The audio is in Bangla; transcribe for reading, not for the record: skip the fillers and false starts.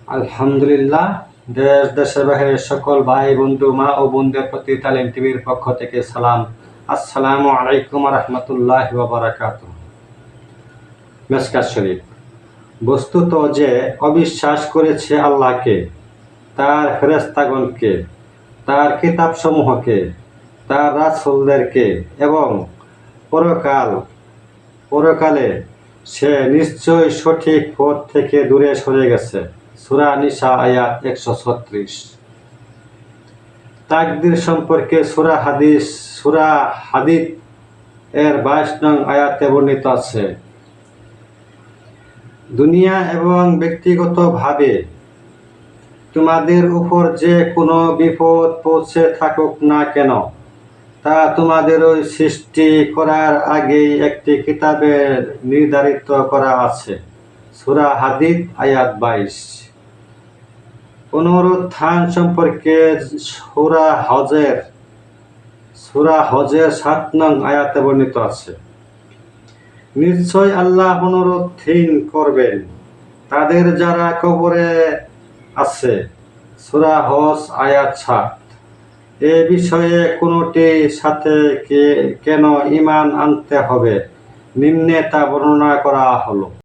আলহামদুলিল্লাহ। দেশ দেশের বাইরের সকল ভাই বন্ধু মা ও বোনদের প্রতি তালিম টিভির পক্ষ থেকে সালাম। আসসালামু আলাইকুম রহমতুল্লাহ বারাকাতুহু। মিশকাত শরীফ। বস্তুত যে অবিশ্বাস করেছে আল্লাহকে, তার ফেরেশতাগণকে, তার কিতাবসমূহকে, তার রাসূলদেরকে এবং পরকালে সে নিশ্চয় সঠিক পথ থেকে দূরে সরে গেছে। সূরা নিসা আয়াত 136। তাকদীর সম্পর্কে সূরা হাদীদ এর 22 নং আয়াতে বর্ণিত আছে, দুনিয়া এবং ব্যক্তিগতভাবে তোমাদের উপর যে কোনো বিপদ পৌঁছে থাকুক না কেন, তা তোমাদেরই সৃষ্টি করার আগেই একটি কিতাবে নির্ধারিত করা আছে। সূরা হাদীদ আয়াত 22। পুনরুত্থান সম্পর্কে সূরা হজের 7 নং আয়াতে বর্ণিত আছে, নিশ্চয় আল্লাহ পুনরুত্থান করবেন তাদের যারা কবরে আছে। সূরা হজ আয়াত 7। এ বিষয়ে কোনটির সাথে কেন ঈমান আনতে হবে, নিম্নে তা বর্ণনা করা হলো।